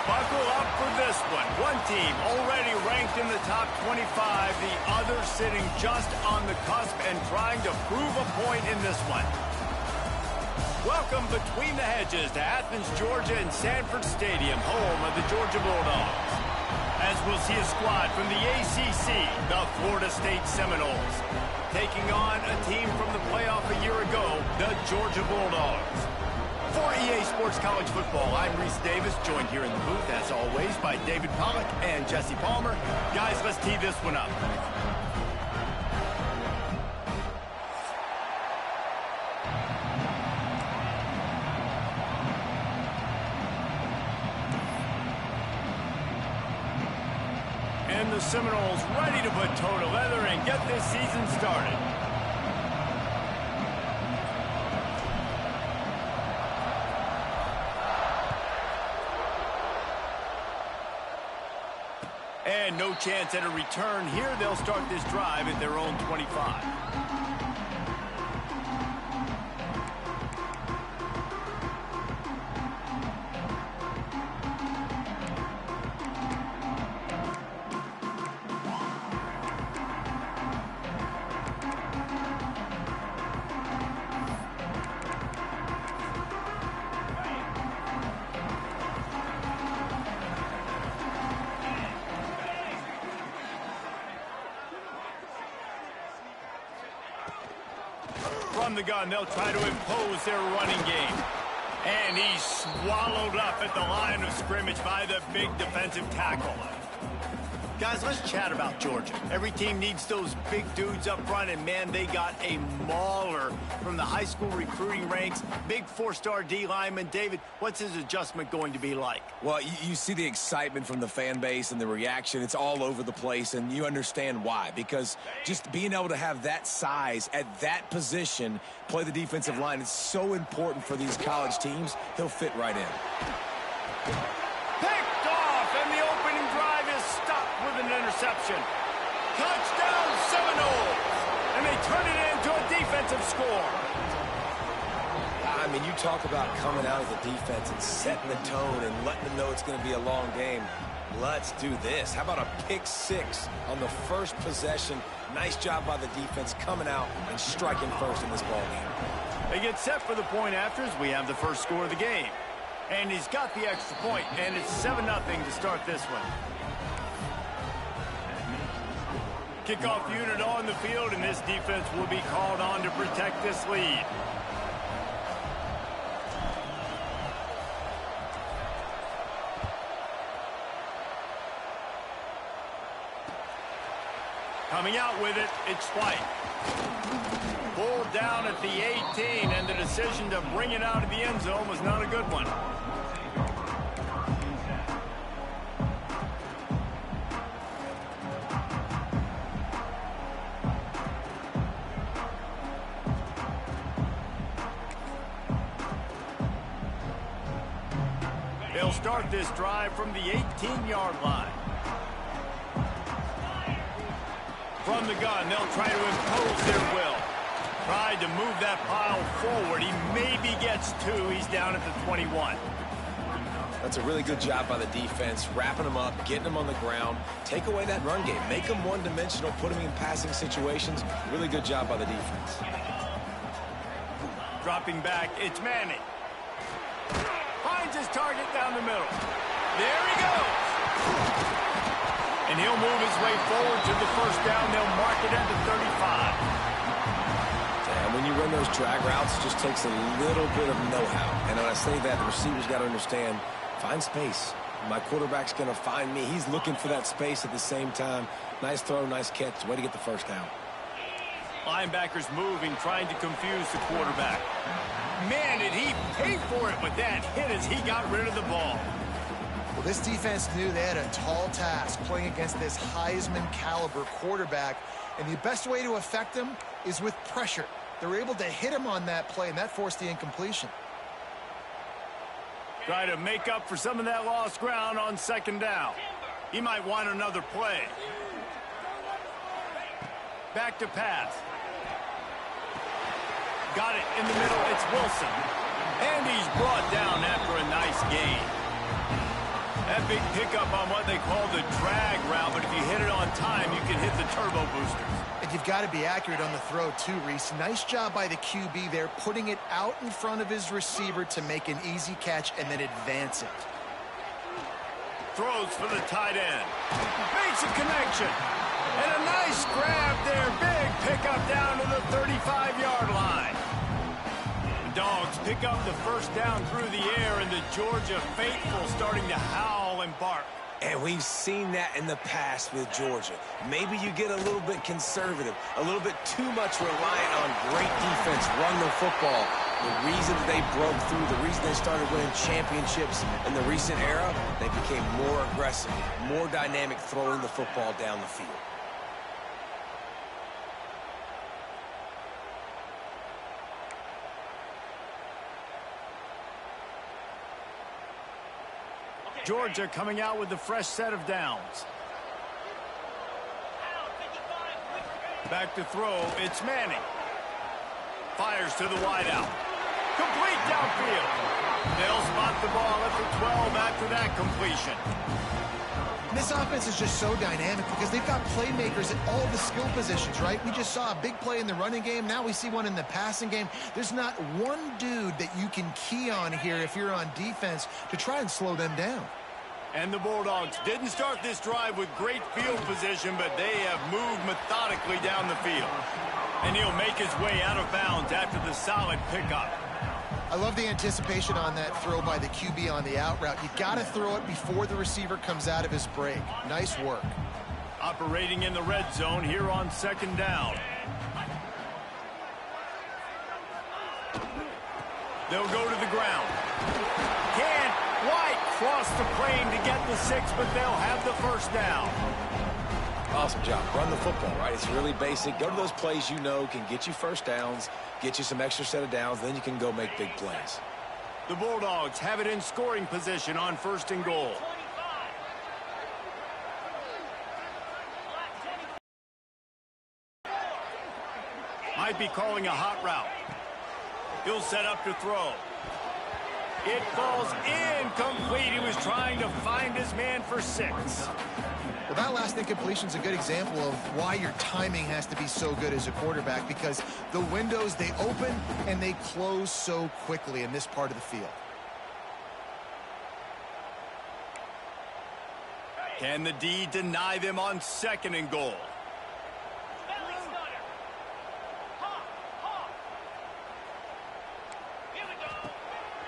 Buckle up for this one. One team already ranked in the top 25, the other sitting just on the cusp and trying to prove a point in this one. Welcome between the hedges to Athens, Georgia and Sanford Stadium, home of the Georgia Bulldogs. As we'll see a squad from the ACC, the Florida State Seminoles, taking on a team from the playoff a year ago, the Georgia Bulldogs. For EA Sports College Football, I'm Reese Davis, joined here in the booth, as always, by David Pollack and Jesse Palmer. Guys, let's tee this one up. And the Seminoles ready to put toe to leather and get this season started. And no chance at a return here. They'll start this drive at their own 25. From the gun, they'll try to impose their running game. And he's swallowed up at the line of scrimmage by the big defensive tackle. Guys, let's chat about Georgia. Every team needs those big dudes up front, and man, they got a mauler from the high school recruiting ranks. Big four-star D lineman. David, what's his adjustment going to be like? Well, you see the excitement from the fan base and the reaction. It's all over the place, and you understand why. Because just being able to have that size at that position, play the defensive line, it's so important for these college teams. He'll fit right in. Picked off, and the opening drive is stopped with an interception. Touchdown Seminoles! And they turn it into a defensive score. I mean, you talk about coming out of the defense and setting the tone and letting them know it's going to be a long game. Let's do this. How about a pick six on the first possession? Nice job by the defense coming out and striking first in this ball game. They get set for the point after as we have the first score of the game. And he's got the extra point, and it's 7-0 to start this one. Kickoff unit on the field, and this defense will be called on to protect this lead. Coming out with it, it's White. Pulled down at the 18, and the decision to bring it out of the end zone was not a good one. They'll start this drive from the 18-yard line. From the gun, they'll try to impose their will. Tried to move that pile forward. He maybe gets two. He's down at the 21. That's a really good job by the defense, wrapping them up, getting them on the ground. Take away that run game. Make them one-dimensional, put them in passing situations. Really good job by the defense. Dropping back, it's Manning. Finds his target down the middle. There he goes. And he'll move his way forward to the first down. They'll mark it at the 35. And when you run those drag routes, it just takes a little bit of know-how. And when I say that, the receiver's got to understand, find space. My quarterback's going to find me. He's looking for that space at the same time. Nice throw, nice catch. Way to get the first down. Linebackers moving, trying to confuse the quarterback. Man, did he pay for it with that hit as he got rid of the ball. Well, this defense knew they had a tall task playing against this Heisman caliber quarterback, and the best way to affect him is with pressure. They were able to hit him on that play, and that forced the incompletion. Try to make up for some of that lost ground on second down. He might want another play. Back to pass. Got it in the middle. It's Wilson. And he's brought down after a nice gain. That big pickup on what they call the drag route, but if you hit it on time, you can hit the turbo boosters. And you've got to be accurate on the throw too, Reese. Nice job by the QB there, putting it out in front of his receiver to make an easy catch and then advance it. Throws for the tight end. Makes a connection. And a nice grab there. Big pickup down to the 35-yard line. The Dogs pick up the first down through the air, and the Georgia faithful starting to howl and bark. And we've seen that in the past with Georgia. Maybe you get a little bit conservative, a little bit too much reliant on great defense, run the football. The reason that they broke through, the reason they started winning championships in the recent era, they became more aggressive, more dynamic throwing the football down the field. Georgia coming out with a fresh set of downs. Back to throw, it's Manning. Fires to the wideout. Complete downfield. They'll spot the ball at the 12 after that completion. This offense is just so dynamic because they've got playmakers at all the skill positions, right? We just saw a big play in the running game. Now we see one in the passing game. There's not one dude that you can key on here if you're on defense to try and slow them down. And the Bulldogs didn't start this drive with great field position, but they have moved methodically down the field. And he'll make his way out of bounds after the solid pickup. I love the anticipation on that throw by the QB on the out route. You got to throw it before the receiver comes out of his break. Nice work. Operating in the red zone here on second down. They'll go to the ground. Can't quite cross the plane to get the 6, but they'll have the first down. Awesome job. Run the football, right? It's really basic. Go to those plays you know can get you first downs, get you some extra set of downs, then you can go make big plays. The Bulldogs have it in scoring position on first and goal. Might be calling a hot route. He'll set up to throw. It falls incomplete. He was trying to find his man for 6. Well, that last incompletion is a good example of why your timing has to be so good as a quarterback, because the windows, they open and they close so quickly in this part of the field. Can the D deny them on second and goal?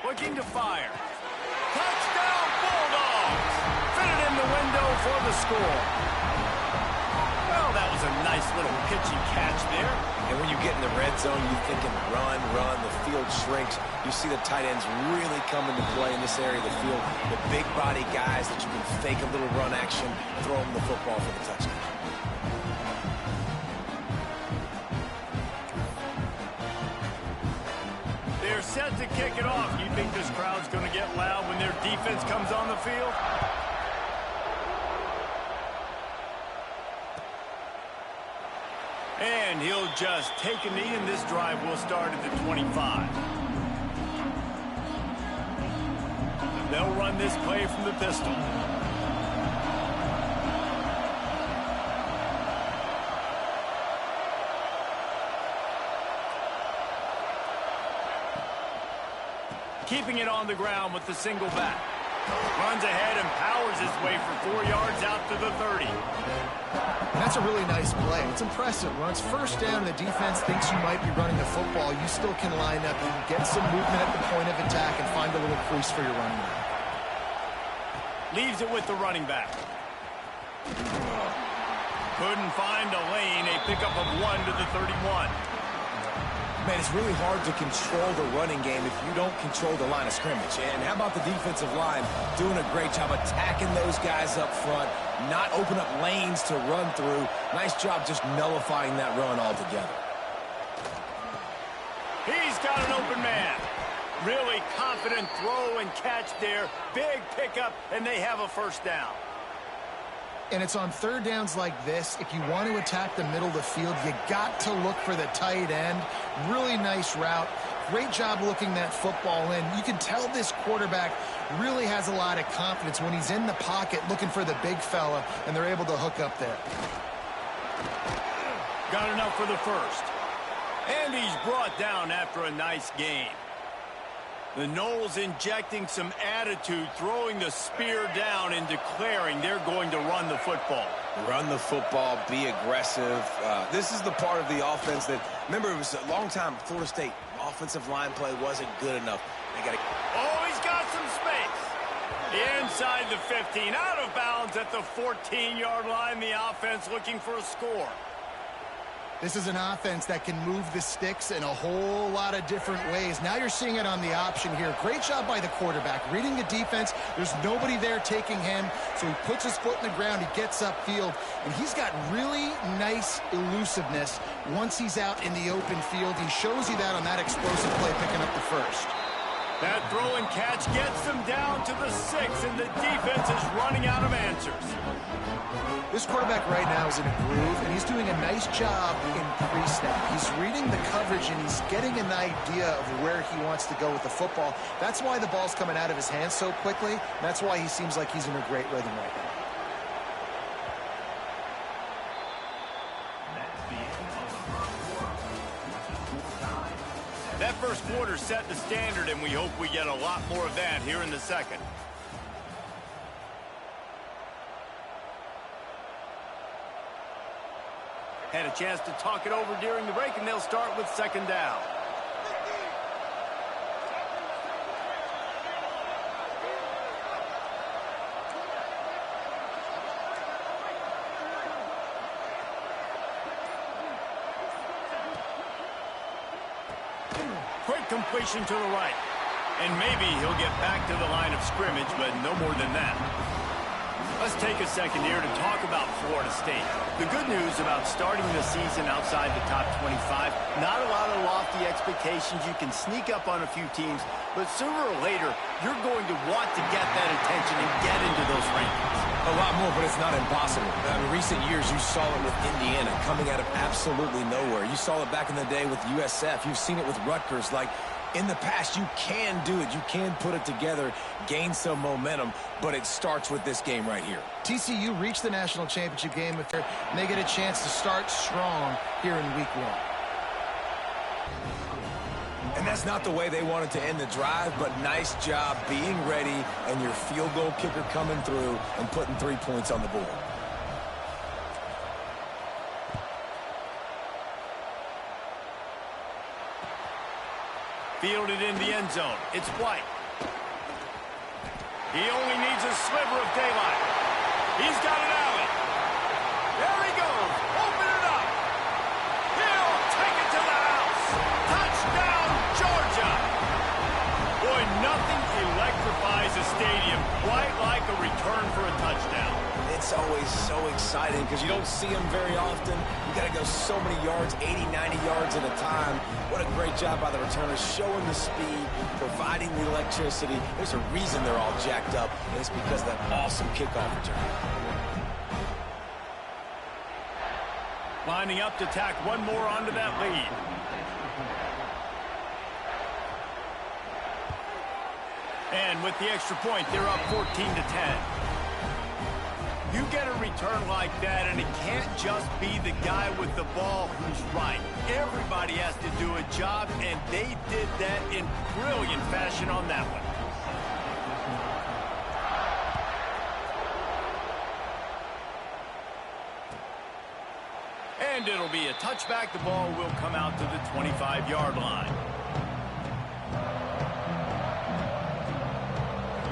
Looking to fire. Touchdown, Bulldogs! Fit it in the window for the score. Well, that was a nice little pitchy catch there. And when you get in the red zone, you're thinking run, run. The field shrinks. You see the tight ends really come into play in this area of the field. The big body guys that you can fake a little run action, throw them the football for the touchdown. They're set to kick it off. You think this crowd's going to get loud when their defense comes on the field? And he'll just take a knee, and this drive will start at the 25. They'll run this play from the pistol. Keeping it on the ground with the single back. Runs ahead and powers his way for 4 yards out to the 30. That's a really nice play. It's impressive. When it's first down and the defense thinks you might be running the football, you still can line up and get some movement at the point of attack and find a little crease for your running back. Leaves it with the running back. Couldn't find a lane. A pickup of 1 to the 31. Man, it's really hard to control the running game if you don't control the line of scrimmage. And how about the defensive line doing a great job attacking those guys up front, not open up lanes to run through. Nice job just nullifying that run altogether. He's got an open man. Really confident throw and catch there. Big pickup, and they have a first down. And it's on third downs like this. If you want to attack the middle of the field, you got to look for the tight end. Really nice route. great job looking that football in. You can tell this quarterback really has a lot of confidence when he's in the pocket looking for the big fella, and they're able to hook up there. Got enough for the first. And he's brought down after a nice gain. The Noles injecting some attitude, throwing the spear down and declaring they're going to run the football. Run the football, be aggressive. This is the part of the offense that, remember, it was a long time, Florida State offensive line play wasn't good enough. They got to... Oh, he's got some space. Inside the 15, out of bounds at the 14-yard line. The offense looking for a score. This is an offense that can move the sticks in a whole lot of different ways. Now you're seeing it on the option here. Great job by the quarterback. Reading the defense, there's nobody there taking him, so he puts his foot in the ground, he gets upfield, and he's got really nice elusiveness once he's out in the open field. He shows you that on that explosive play, picking up the first. That throw and catch gets them down to the 6, and the defense is running out of answers. This quarterback right now is in a groove, and he's doing a nice job in pre-snap. He's reading the coverage, and he's getting an idea of where he wants to go with the football. That's why the ball's coming out of his hands so quickly. That's why he seems like he's in a great rhythm right now. That first quarter set the standard, and we hope we get a lot more of that here in the second. Had a chance to talk it over during the break, and they'll start with second down. Quick completion to the right. And maybe he'll get back to the line of scrimmage, but no more than that. Let's take a second here to talk about Florida State. The good news about starting the season outside the top 25, not a lot of lofty expectations. You can sneak up on a few teams, but sooner or later, you're going to want to get that attention and get into those rankings. A lot more, but it's not impossible. In recent years, you saw it with Indiana coming out of absolutely nowhere. You saw it back in the day with USF. You've seen it with Rutgers. Like, in the past, you can do it. You can put it together, gain some momentum, but it starts with this game right here. TCU reached the national championship game, and they get a chance to start strong here in week 1. And that's not the way they wanted to end the drive, but nice job being ready and your field goal kicker coming through and putting 3 points on the board. Fielded in the end zone. It's White. He only needs a sliver of daylight. He's got an alley. There he goes. Open it up. He'll take it to the house. Touchdown, Georgia. Boy, nothing electrifies a stadium quite like a return for a touchdown. It's always so exciting because you don't see them very often. You got to go so many yards, 80, 90 yards at a time. What a great job by the returners, showing the speed, providing the electricity. There's a reason they're all jacked up, and it's because of that awesome kickoff return. Lining up to tack one more onto that lead. And with the extra point, they're up 14-10. You get a return like that, and it can't just be the guy with the ball who's right. Everybody has to do a job, and they did that in brilliant fashion on that one. And it'll be a touchback. The ball will come out to the 25-yard line.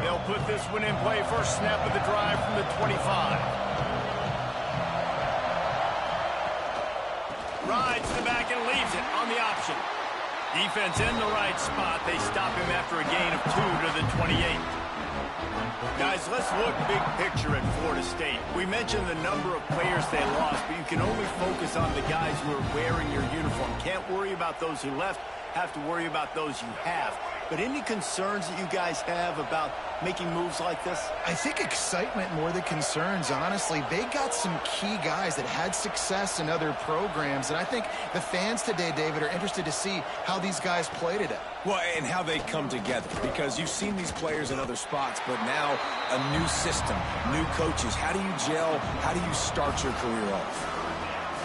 They'll put this one in play. First snap of the drive from the 25. Rides to the back and leaves it on the option. Defense in the right spot. They stop him after a gain of 2 to the 28. Guys, let's look big picture at Florida State. We mentioned the number of players they lost, but you can only focus on the guys who are wearing your uniform. Can't worry about those who left. Have to worry about those you have. but any concerns that you guys have about making moves like this? I think excitement more than concerns, honestly. They got some key guys that had success in other programs, and I think the fans today, David, are interested to see how these guys play today. Well, and how they come together, because you've seen these players in other spots, but now a new system, new coaches. How do you gel? How do you start your career off?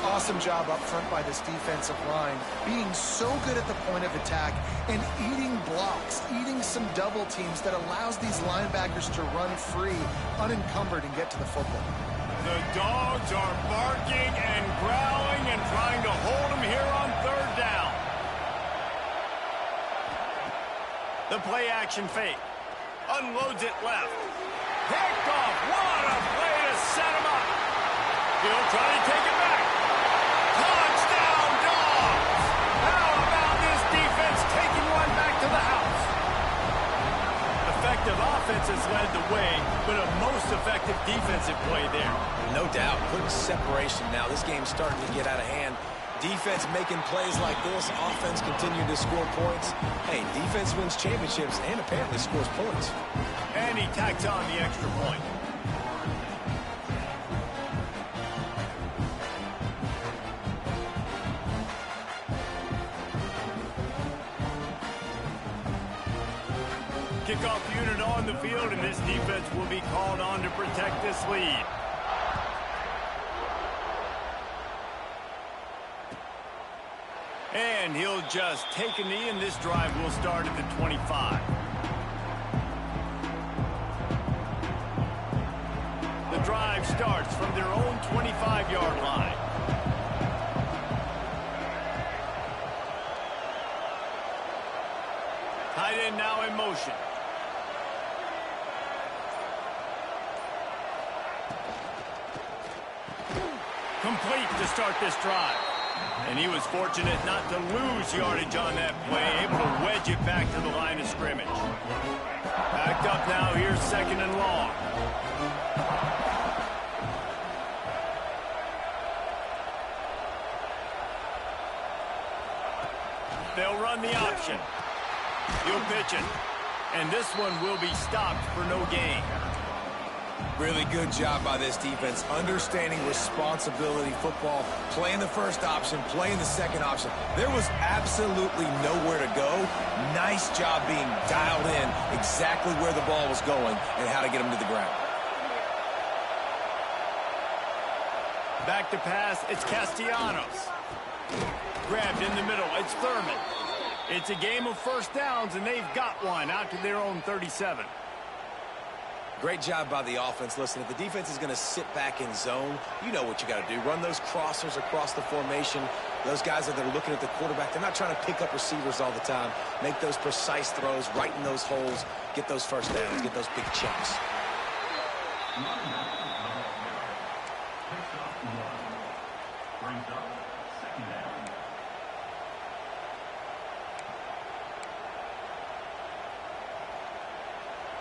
Awesome job up front by this defensive line, being so good at the point of attack and eating blocks, eating some double teams that allows these linebackers to run free, unencumbered, and get to the football. The dogs are barking and growling and trying to hold him here on third down. The play action fake. Unloads it left. Picked off. What a play to set him up. He'll try to take it back. Touchdown, Dogs! How about this defense taking one back to the house? Effective offense has led the way, but a most effective defensive play there. No doubt. Putting separation now. This game's starting to get out of hand. Defense making plays like this. Offense continuing to score points. Hey, defense wins championships and apparently scores points. And he tacks on the extra point. Kickoff unit on the field, and this defense will be called on to protect this lead. And he'll just take a knee, and this drive will start at the 25. The drive starts from their own 25-yard line. Tight end now in motion. Complete to start this drive. And he was fortunate not to lose yardage on that play, able to wedge it back to the line of scrimmage. Backed up now, here's second and long. They'll run the option. He'll pitch it. And this one will be stopped for no gain. Really good job by this defense, understanding responsibility football, playing the first option, playing the second option. There was absolutely nowhere to go. Nice job being dialed in exactly where the ball was going and how to get him to the ground. Back to pass, it's Castellanos. Grabbed in the middle, it's Thurman. It's a game of first downs, and they've got one out to their own 37. Great job by the offense. Listen, if the defense is going to sit back in zone, you know what you got to do. Run those crossers across the formation. Those guys that are looking at the quarterback, they're not trying to pick up receivers all the time. Make those precise throws, right in those holes, get those first downs, get those big chunks.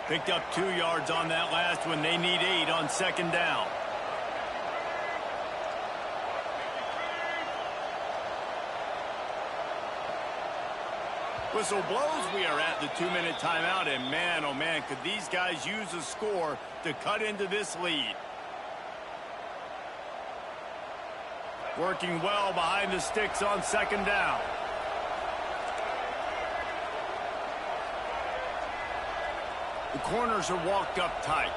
Picked up 2 yards on that last one. They need 8 on second down. Whistle blows. We are at the 2-minute timeout, and man, oh man, could these guys use a score to cut into this lead. Working well behind the sticks on second down. The corners are walked up tight.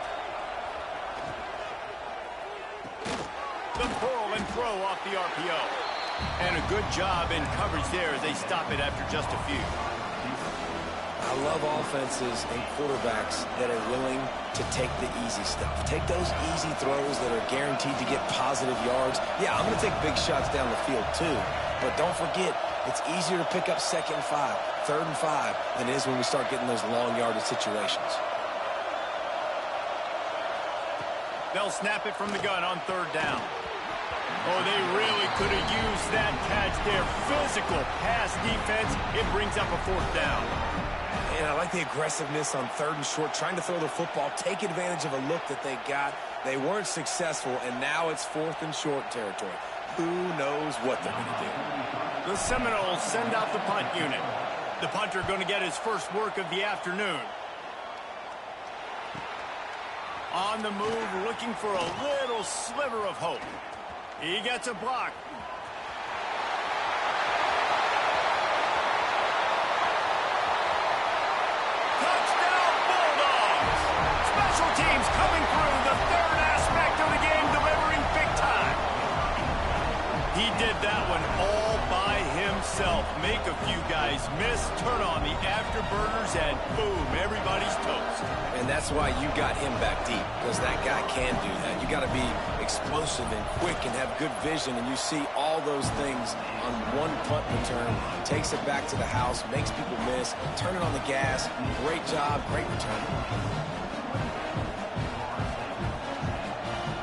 The pull and throw off the RPO. And a good job in coverage there as they stop it after just a few. I love offenses and quarterbacks that are willing to take the easy stuff. Take those easy throws that are guaranteed to get positive yards. Yeah, I'm going to take big shots down the field too. But don't forget, it's easier to pick up second and 5, third and 5 than it is when we start getting those long yardage situations. They'll snap it from the gun on third down. Oh, they really could have used that catch there. Physical pass defense. It brings up a fourth down. And I like the aggressiveness on third and short, trying to throw the football, take advantage of a look that they got. They weren't successful, and now it's fourth and short territory. Who knows what they're going to do? The Seminoles send out the punt unit. The punter going to get his first work of the afternoon. On the move, looking for a little sliver of hope. He gets a block. Touchdown, Bulldogs! Special teams coming through, the third aspect of the game, delivering big time. He did that one all by himself. Make a few guys miss, turn on the afterburners, and boom, everybody's toast. And that's why you got him back deep, because that guy can do that. You got to be explosive and quick and have good vision, and you see all those things on one punt return. Takes it back to the house, makes people miss, turning on the gas. Great job, great return.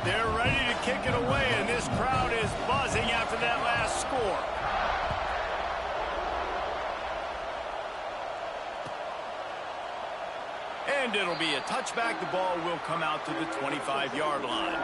They're ready to kick it away, and this crowd is buzzing after that last score. And it'll be a touchback. The ball will come out to the 25-yard line.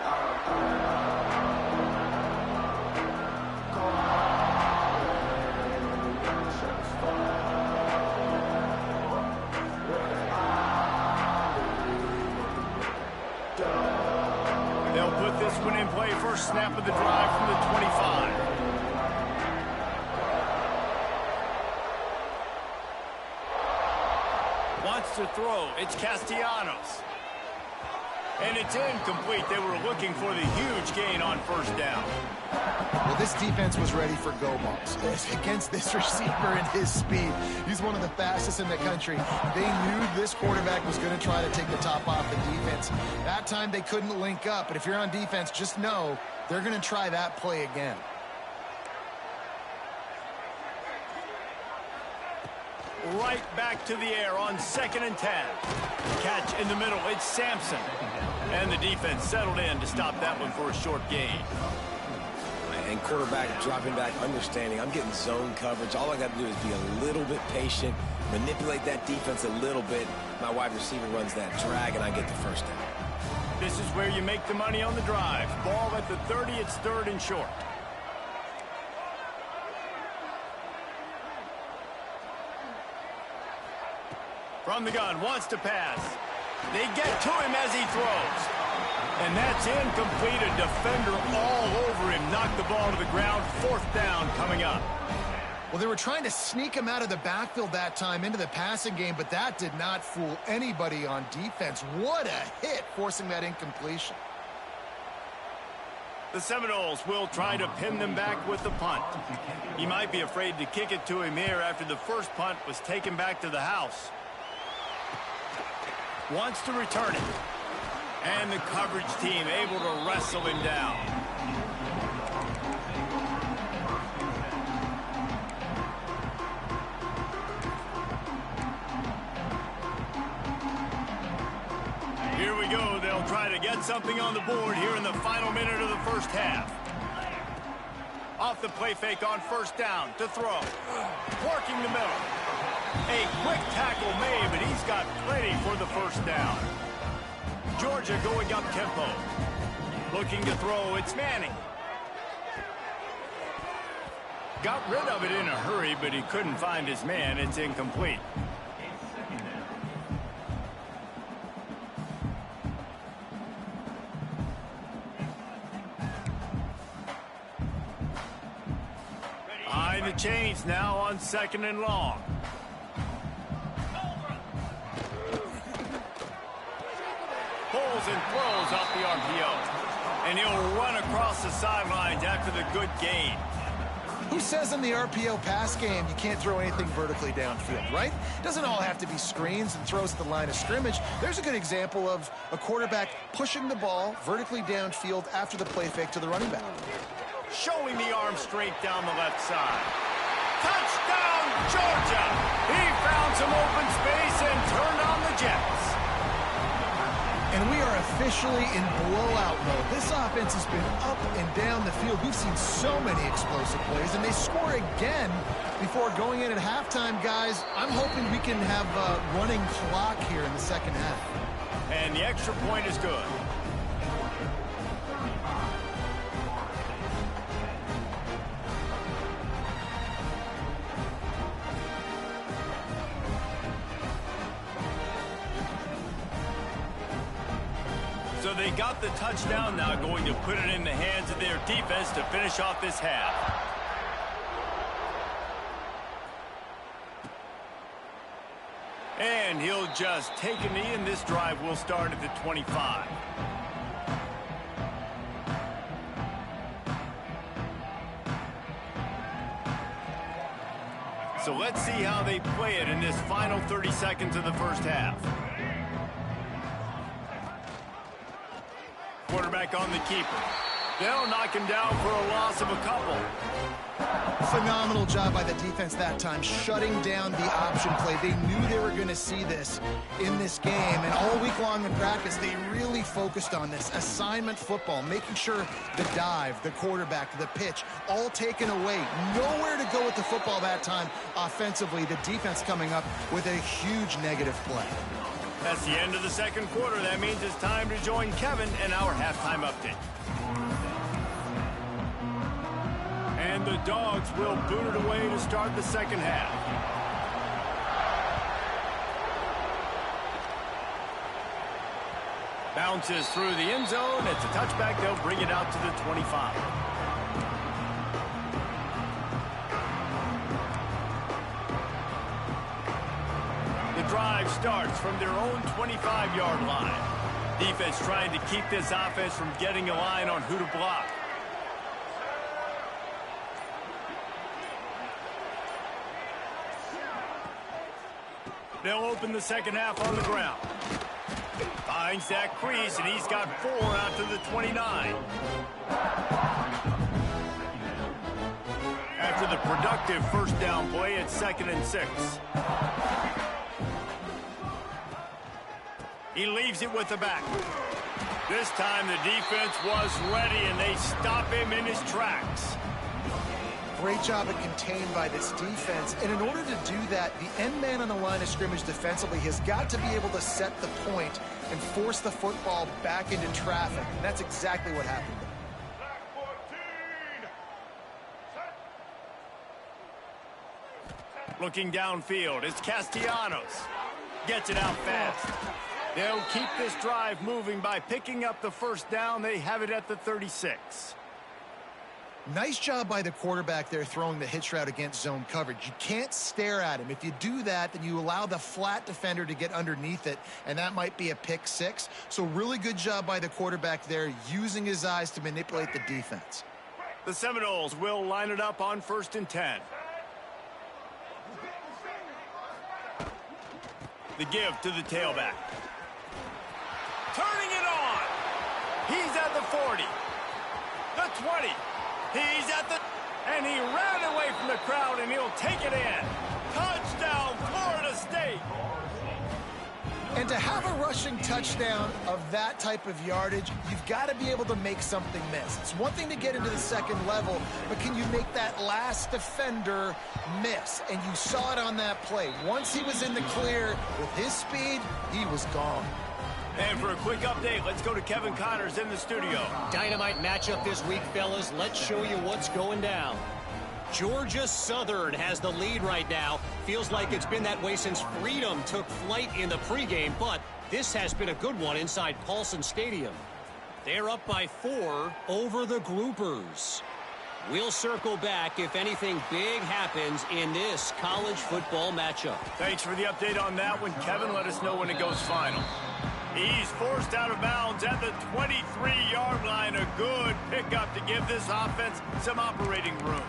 They'll put this one in play. First snap of the drive from the 25. Wants to throw. It's Castellanos. And it's incomplete. They were looking for the huge gain on first down. Well, this defense was ready for go balls against this receiver and his speed. He's one of the fastest in the country. They knew this quarterback was going to try to take the top off the defense. That time they couldn't link up, but if you're on defense, just know they're going to try that play again. Right back to the air on 2nd and 10. Catch in the middle. It's Sampson. And the defense settled in to stop that one for a short gain. And quarterback dropping back, understanding I'm getting zone coverage. All I got to do is be a little bit patient, manipulate that defense a little bit. My wide receiver runs that drag, and I get the first down. This is where you make the money on the drive. Ball at the 30. It's 3rd and short. From the gun, wants to pass. They get to him as he throws. And that's incomplete. A defender all over him. Knocked the ball to the ground. 4th down coming up. Well, they were trying to sneak him out of the backfield that time into the passing game, but that did not fool anybody on defense. What a hit, forcing that incompletion. The Seminoles will try to pin them back with the punt. He might be afraid to kick it to him here after the first punt was taken back to the house. Wants to return it. And the coverage team able to wrestle him down. Here we go. They'll try to get something on the board here in the final minute of the first half. Off the play fake on first down to throw. Working the middle. A quick tackle made, but he's got plenty for the first down. Georgia going up tempo. Looking to throw. It's Manning. Got rid of it in a hurry, but he couldn't find his man. It's incomplete. Behind the chains now on 2nd and long. Pulls and throws off the RPO. And he'll run across the sidelines after the good gain. Who says in the RPO pass game you can't throw anything vertically downfield, right? It doesn't all have to be screens and throws at the line of scrimmage. There's a good example of a quarterback pushing the ball vertically downfield after the play fake to the running back. Showing the arm straight down the left side. Touchdown, Georgia! He found some open space and turned on the Jets. And we are officially in blowout mode. This offense has been up and down the field. We've seen so many explosive plays, and they score again before going in at halftime, guys. I'm hoping we can have a running clock here in the second half. And the extra point is good. So they got the touchdown, now going to put it in the hands of their defense to finish off this half. And he'll just take a knee, and this drive will start at the 25. So let's see how they play it in this final 30 seconds of the first half. Quarterback on the keeper. They'll knock him down for a loss of a couple. Phenomenal job by the defense that time, shutting down the option play. They knew they were going to see this in this game, and all week long in practice, they really focused on this. Assignment football, making sure the dive, the quarterback, the pitch, all taken away. Nowhere to go with the football that time offensively. The defense coming up with a huge negative play. That's the end of the second quarter. That means it's time to join Kevin in our halftime update. And the Dogs will boot it away to start the second half. Bounces through the end zone. It's a touchback. They'll bring it out to the 25. The drive starts from their own 25-yard line. Defense trying to keep this offense from getting a line on who to block. They'll open the second half on the ground. Finds that crease, and he's got 4 out to the 29. After the productive first down play, it's 2nd and 6. He leaves it with the back. This time the defense was ready, and they stop him in his tracks. Great job at contained by this defense. And in order to do that, the end man on the line of scrimmage defensively has got to be able to set the point and force the football back into traffic. And that's exactly what happened. Looking downfield, it's Castellanos. Gets it out fast. They'll keep this drive moving by picking up the first down. They have it at the 36. Nice job by the quarterback there throwing the hitch route against zone coverage. You can't stare at him. If you do that, then you allow the flat defender to get underneath it, and that might be a pick 6. So really good job by the quarterback there, using his eyes to manipulate the defense. The Seminoles will line it up on 1st and 10. The give to the tailback. Turning it on. He's at the 40. The 20. He's at the... And he ran away from the crowd, and he'll take it in. Touchdown, Florida State. And to have a rushing touchdown of that type of yardage, you've got to be able to make something miss. It's one thing to get into the second level, but can you make that last defender miss? And you saw it on that play. Once he was in the clear with his speed, he was gone. And for a quick update, let's go to Kevin Connors in the studio. Dynamite matchup this week, fellas. Let's show you what's going down. Georgia Southern has the lead right now. Feels like it's been that way since Freedom took flight in the pregame, but this has been a good one inside Paulson Stadium. They're up by 4 over the Groupers. We'll circle back if anything big happens in this college football matchup. Thanks for the update on that one, Kevin. Let us know when it goes final. He's forced out of bounds at the 23-yard line. A good pickup to give this offense some operating room.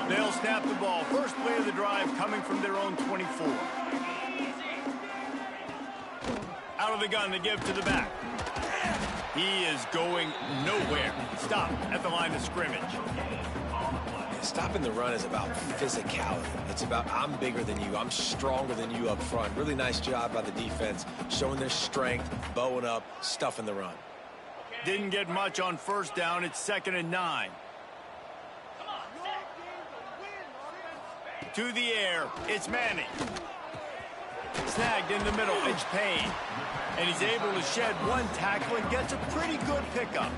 They'll snap the ball. First play of the drive coming from their own 24. Out of the gun, the give to the back. He is going nowhere. Stop at the line of scrimmage. Stopping the run is about physicality. It's about I'm bigger than you. I'm stronger than you up front. Really nice job by the defense, showing their strength, bowing up, stuffing the run. Didn't get much on first down. It's 2nd and 9. To the air. It's Manning. Snagged in the middle. It's Payne. And he's able to shed one tackle and gets a pretty good pickup.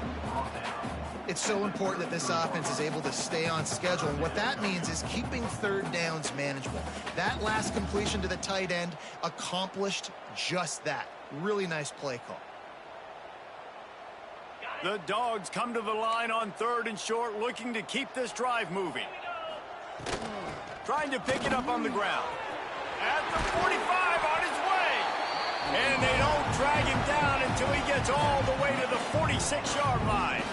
It's so important that this offense is able to stay on schedule. And what that means is keeping third downs manageable. That last completion to the tight end accomplished just that. Really nice play call. The Dogs come to the line on 3rd and short, looking to keep this drive moving. Trying to pick it up on the ground. At the 45, on his way. And they don't drag him down until he gets all the way to the 46-yard line.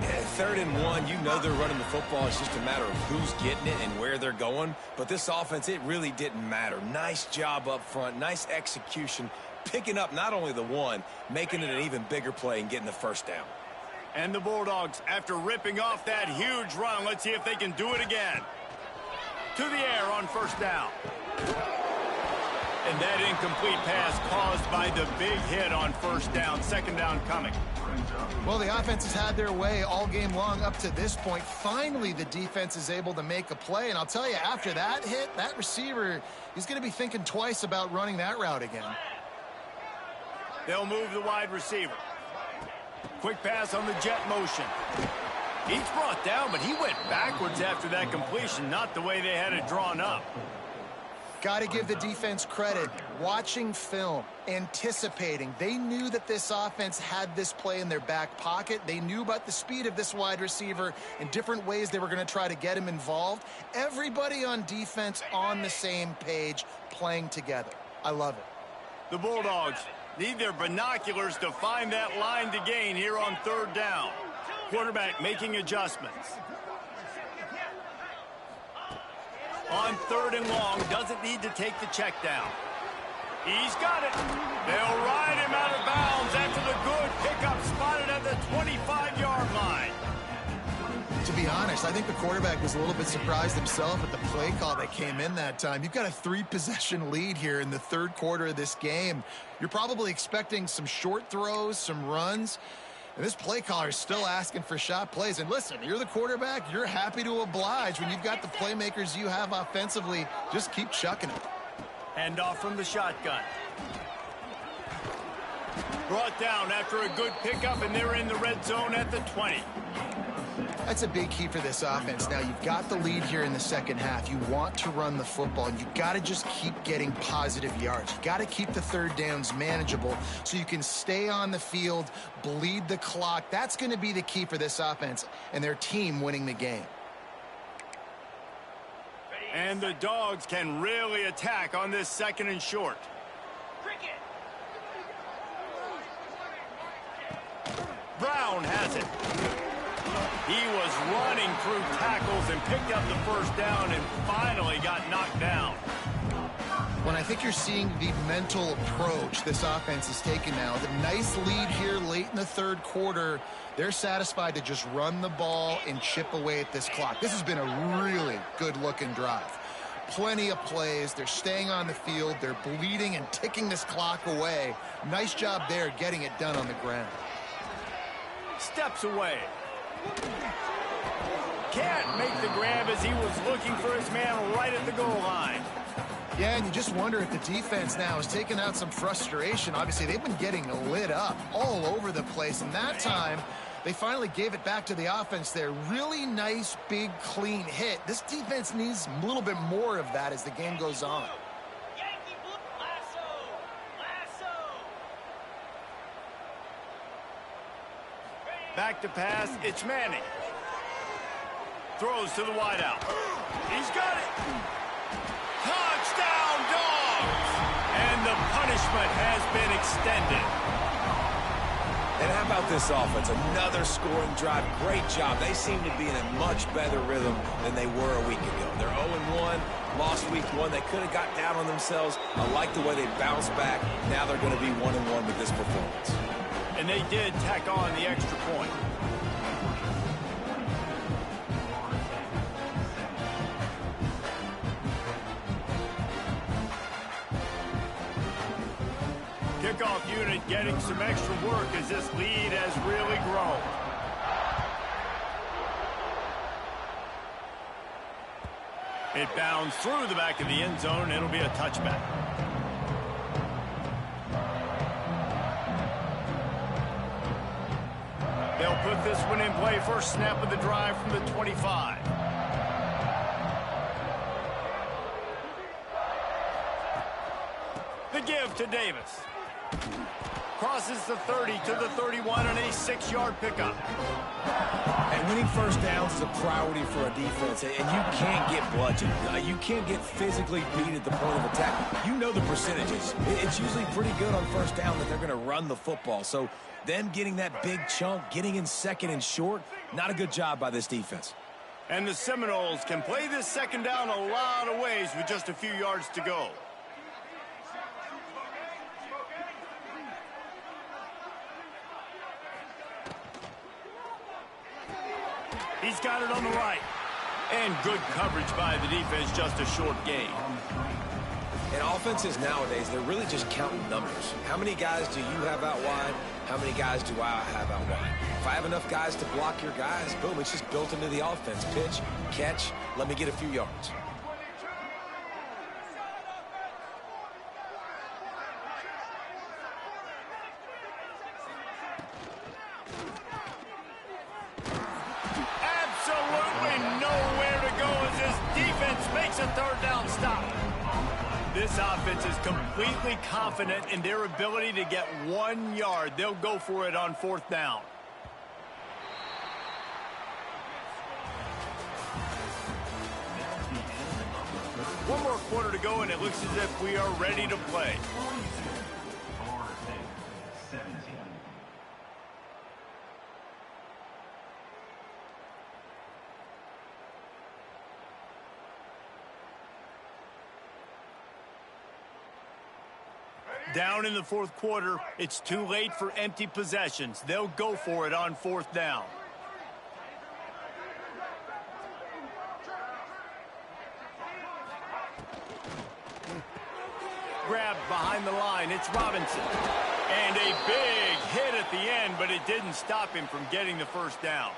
Yeah, 3rd and 1, you know they're running the football. It's just a matter of who's getting it and where they're going. But this offense, it really didn't matter. Nice job up front, nice execution. Picking up not only the one, making it an even bigger play and getting the first down. And the Bulldogs, after ripping off that huge run, let's see if they can do it again. To the air on 1st down. And that incomplete pass caused by the big hit on 1st down. 2nd down coming. Well, the offense has had their way all game long up to this point. Finally, the defense is able to make a play. And I'll tell you, after that hit, that receiver, he's going to be thinking twice about running that route again. They'll move the wide receiver. Quick pass on the jet motion. He's brought down, but he went backwards after that completion, not the way they had it drawn up. Got to give the defense credit. Watching film, anticipating. They knew that this offense had this play in their back pocket. They knew about the speed of this wide receiver and different ways they were going to try to get him involved. Everybody on defense on the same page, playing together. I love it. The Bulldogs need their binoculars to find that line to gain here on 3rd down. Quarterback making adjustments. On 3rd and long, doesn't need to take the check down. He's got it. They'll ride him out of bounds after the good pickup spotted at the 25-yard line. To be honest, I think the quarterback was a little bit surprised himself at the play call that came in that time. You've got a 3-possession lead here in the 3rd quarter of this game. You're probably expecting some short throws, some runs. And this play caller is still asking for shot plays. And listen, you're the quarterback. You're happy to oblige when you've got the playmakers you have offensively. Just keep chucking it. Hand off from the shotgun. Brought down after a good pickup, and they're in the red zone at the 20. That's a big key for this offense. Now, you've got the lead here in the 2nd half. You want to run the football, and you've got to just keep getting positive yards. You've got to keep the 3rd downs manageable so you can stay on the field, bleed the clock. That's going to be the key for this offense and their team winning the game. And the Dogs can really attack on this 2nd and short. Brown has it. He was running through tackles and picked up the 1st down and finally got knocked down. When I think you're seeing the mental approach this offense is taking now, the nice lead here late in the 3rd quarter, they're satisfied to just run the ball and chip away at this clock. This has been a really good-looking drive. Plenty of plays. They're staying on the field. They're bleeding and ticking this clock away. Nice job there getting it done on the ground. Steps away. Can't make the grab as he was looking for his man right at the goal line. Yeah, and you just wonder if the defense now is taking out some frustration. Obviously, they've been getting lit up all over the place, and that time they finally gave it back to the offense there. Really nice, big, clean hit. This defense needs a little bit more of that as the game goes on. Back to pass, it's Manning. Throws to the wideout. He's got it. Touchdown, Dogs! And the punishment has been extended. And how about this offense? Another scoring drive. Great job. They seem to be in a much better rhythm than they were a week ago. They're 0-1, lost week 1. They could have got down on themselves. I like the way they bounced back. Now they're going to be 1-1 with this performance. And they did tack on the extra point. Kickoff unit getting some extra work as this lead has really grown. It bounds through the back of the end zone. It'll be a touchback. They'll put this one in play. First snap of the drive from the 25. The give to Davis. Crosses the 30 to the 31 on a 6-yard pickup. And winning first downs is a priority for a defense, and you can't get bludgeoned. You can't get physically beat at the point of attack. You know the percentages. It's usually pretty good on first down that they're going to run the football. So them getting that big chunk, getting in second and short, not a good job by this defense. And the Seminoles can play this second down a lot of ways with just a few yards to go. He's got it on the right. And good coverage by the defense, just a short gain. And offenses nowadays, they're really just counting numbers. How many guys do you have out wide? How many guys do I have out wide? If I have enough guys to block your guys, boom, it's just built into the offense. Pitch, catch, let me get a few yards. Makes a third down stop. This offense is completely confident in their ability to get 1 yard. They'll go for it on fourth down. One more quarter to go, and it looks as if we are ready to play. Down in the fourth quarter, it's too late for empty possessions. They'll go for it on fourth down. Grabbed behind the line, it's Robinson. And a big hit at the end, but it didn't stop him from getting the first down.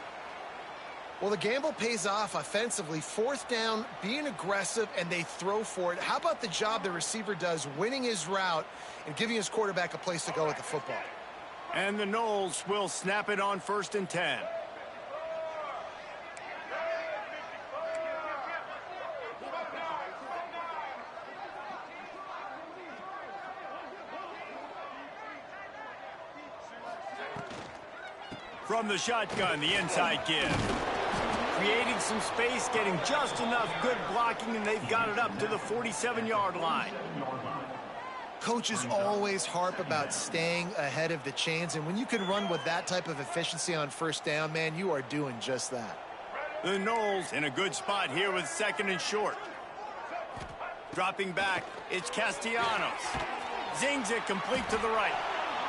Well, the gamble pays off offensively. Fourth down, being aggressive, and they throw for it. How about the job the receiver does winning his route and giving his quarterback a place to go with the football? And the Noles will snap it on 1st and 10. From the shotgun, the inside give. Creating some space, getting just enough good blocking, and they've got it up to the 47-yard line. Coaches always harp about staying ahead of the chains, and when you can run with that type of efficiency on first down, man, you are doing just that. The Noles in a good spot here with 2nd and short. Dropping back, it's Castellanos. Zings it complete to the right.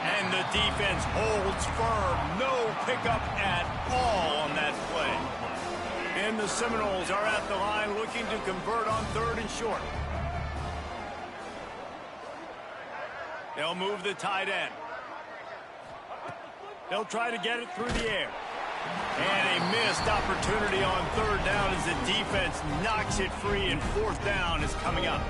And the defense holds firm. No pickup at all on that play. And the Seminoles are at the line looking to convert on 3rd and short. They'll move the tight end. They'll try to get it through the air. And a missed opportunity on 3rd down as the defense knocks it free, and 4th down is coming up.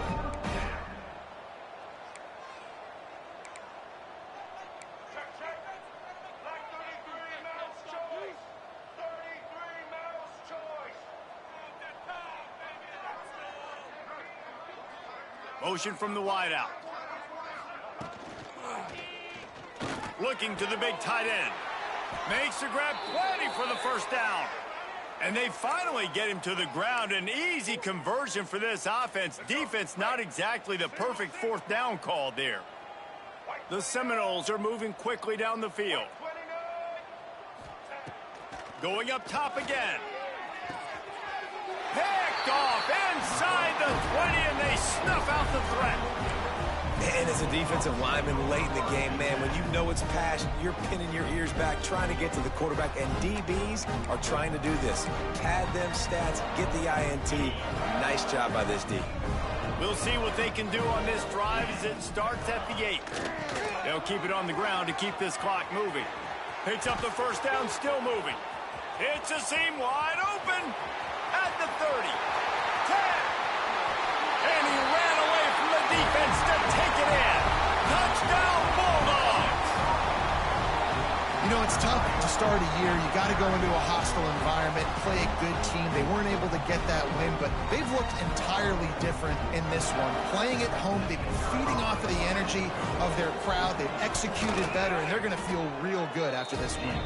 Motion from the wideout. Looking to the big tight end. Makes the grab, plenty for the first down. And they finally get him to the ground. An easy conversion for this offense. Defense not exactly the perfect 4th down call there. The Seminoles are moving quickly down the field. Going up top again. Picked off inside the 20, and they snuff out the threat. And as a defensive lineman late in the game, man, when you know it's passed, you're pinning your ears back, trying to get to the quarterback, and DBs are trying to do this. Pad them stats, get the INT. Nice job by this D. We'll see what they can do on this drive as it starts at the 8. They'll keep it on the ground to keep this clock moving. Picks up the first down, still moving. It's a seam wide open at the 30. 10. And he ran away from the defense to take it in. Touchdown, Bulldogs! You know, it's tough to start a year. You got to go into a hostile environment, play a good team. They weren't able to get that win, but they've looked entirely different in this one. Playing at home, they've been feeding off of the energy of their crowd. They've executed better, and they're going to feel real good after this win.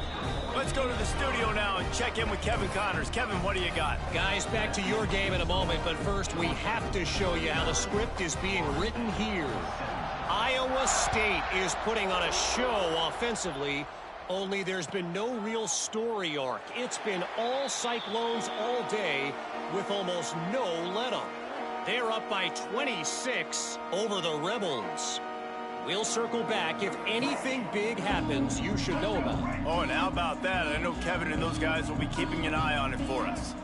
Let's go to the studio now and check in with Kevin Connors. Kevin, what do you got? Guys, back to your game in a moment, but first we have to show you how the script is being written here. Iowa State is putting on a show offensively, only there's been no real story arc. It's been all Cyclones all day with almost no let-up. They're up by 26 over the Rebels. We'll circle back. If anything big happens, you should know about it. Oh, and how about that? I know Kevin and those guys will be keeping an eye on it for us.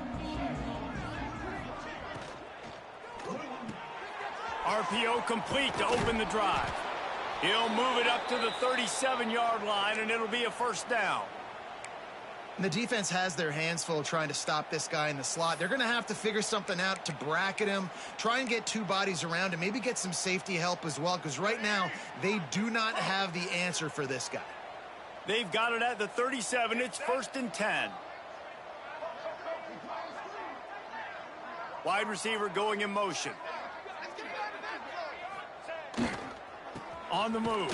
RPO complete to open the drive. He'll move it up to the 37-yard line, and it'll be a first down. And the defense has their hands full trying to stop this guy in the slot. They're going to have to figure something out to bracket him, try and get two bodies around him, maybe get some safety help as well, because right now they do not have the answer for this guy. They've got it at the 37. It's 1st and 10. Wide receiver going in motion. On the move.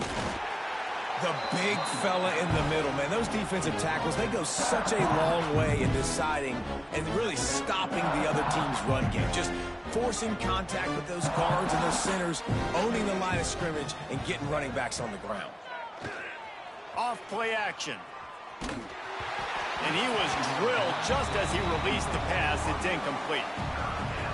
The big fella in the middle, man. Those defensive tackles, they go such a long way in deciding and really stopping the other team's run game. Just forcing contact with those guards and those centers, owning the line of scrimmage, and getting running backs on the ground. Off play action. And he was drilled just as he released the pass. It's incomplete.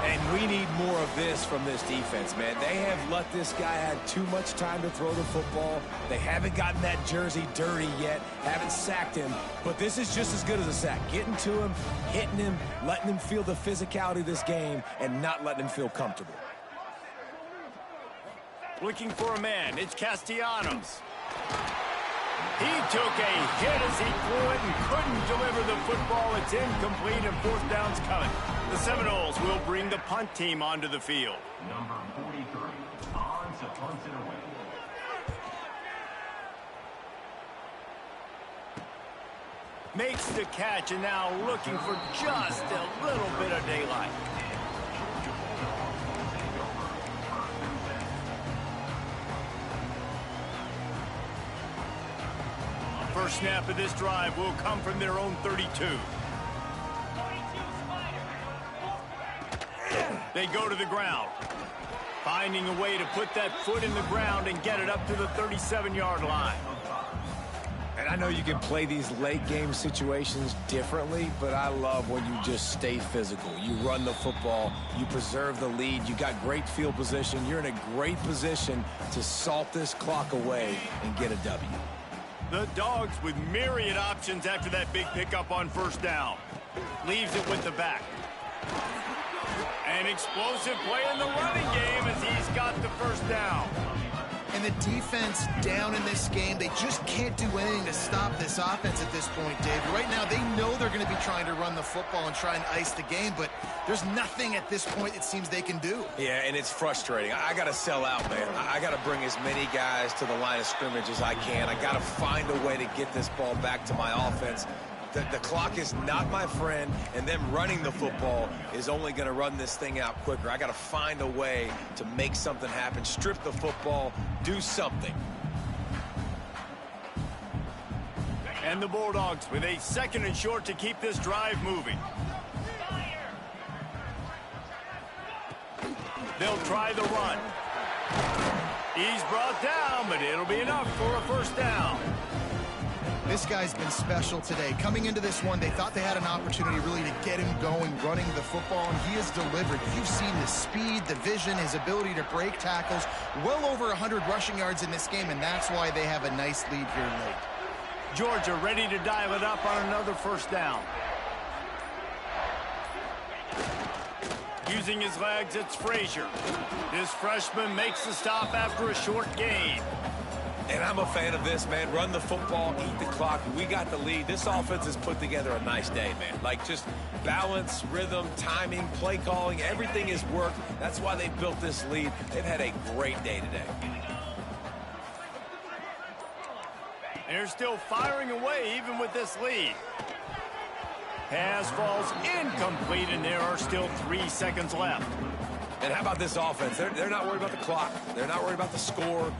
And we need more of this from this defense, man. They have let this guy have too much time to throw the football. They haven't gotten that jersey dirty yet, haven't sacked him. But this is just as good as a sack. Getting to him, hitting him, letting him feel the physicality of this game, and not letting him feel comfortable. Looking for a man. It's Castellanos. He took a hit as he threw it and couldn't deliver the football. It's incomplete and fourth down's coming. The Seminoles will bring the punt team onto the field. Number 43, on to punt it away. Makes the catch and now looking for just a little bit of daylight. First snap of this drive will come from their own 32. They go to the ground, finding a way to put that foot in the ground and get it up to the 37-yard line. And I know you can play these late game situations differently, but I love when you just stay physical. You run the football, you preserve the lead, you got great field position, you're in a great position to salt this clock away and get a W. The Dogs with myriad options after that big pickup on first down. Leaves it with the back. An explosive play in the running game as he's got the first down. And the defense down in this game, they just can't do anything to stop this offense at this point, Dave. Right now, they know they're going to be trying to run the football and try and ice the game, but there's nothing at this point it seems they can do. Yeah, and it's frustrating. I got to sell out, man. I got to bring as many guys to the line of scrimmage as I can. I got to find a way to get this ball back to my offense. The clock is not my friend, and them running the football is only going to run this thing out quicker. I got to find a way to make something happen, strip the football, do something. And the Bulldogs with a 2nd and short to keep this drive moving. They'll try the run. He's brought down, but it'll be enough for a first down. This guy's been special today. Coming into this one, they thought they had an opportunity really to get him going, running the football, and he has delivered. You've seen the speed, the vision, his ability to break tackles. Well over 100 rushing yards in this game, and that's why they have a nice lead here late. Georgia ready to dial it up on another first down. Using his legs, it's Frazier. This freshman makes the stop after a short gain. And I'm a fan of this, man. Run the football, eat the clock. We got the lead. This offense has put together a nice day, man. Like, just balance, rhythm, timing, play calling, everything has worked. That's why they built this lead. They've had a great day today. They're still firing away even with this lead. Pass falls incomplete, and there are still 3 seconds left. And how about this offense? They're not worried about the clock. They're not worried about the score.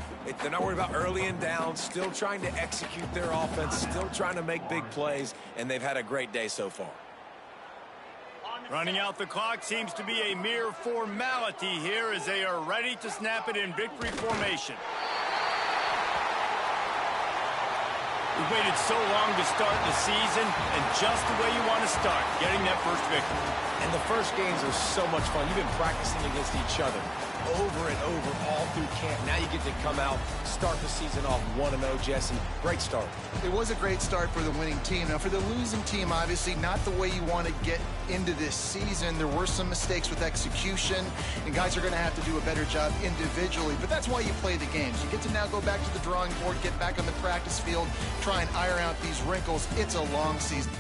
They're not worried about early and down. Still trying to execute their offense. Still trying to make big plays. And they've had a great day so far. Running out the clock seems to be a mere formality here as they are ready to snap it in victory formation. We've waited so long to start the season, and just the way you want to start, getting that first victory. And the first games are so much fun. You've been practicing against each other over and over all through camp. Now you get to come out, start the season off 1-0, Jesse. Great start. It was a great start for the winning team. Now, for the losing team, obviously not the way you want to get into this season. There were some mistakes with execution, and guys are going to have to do a better job individually. But that's why you play the games. You get to now go back to the drawing board, get back on the practice field, try and iron out these wrinkles. It's a long season.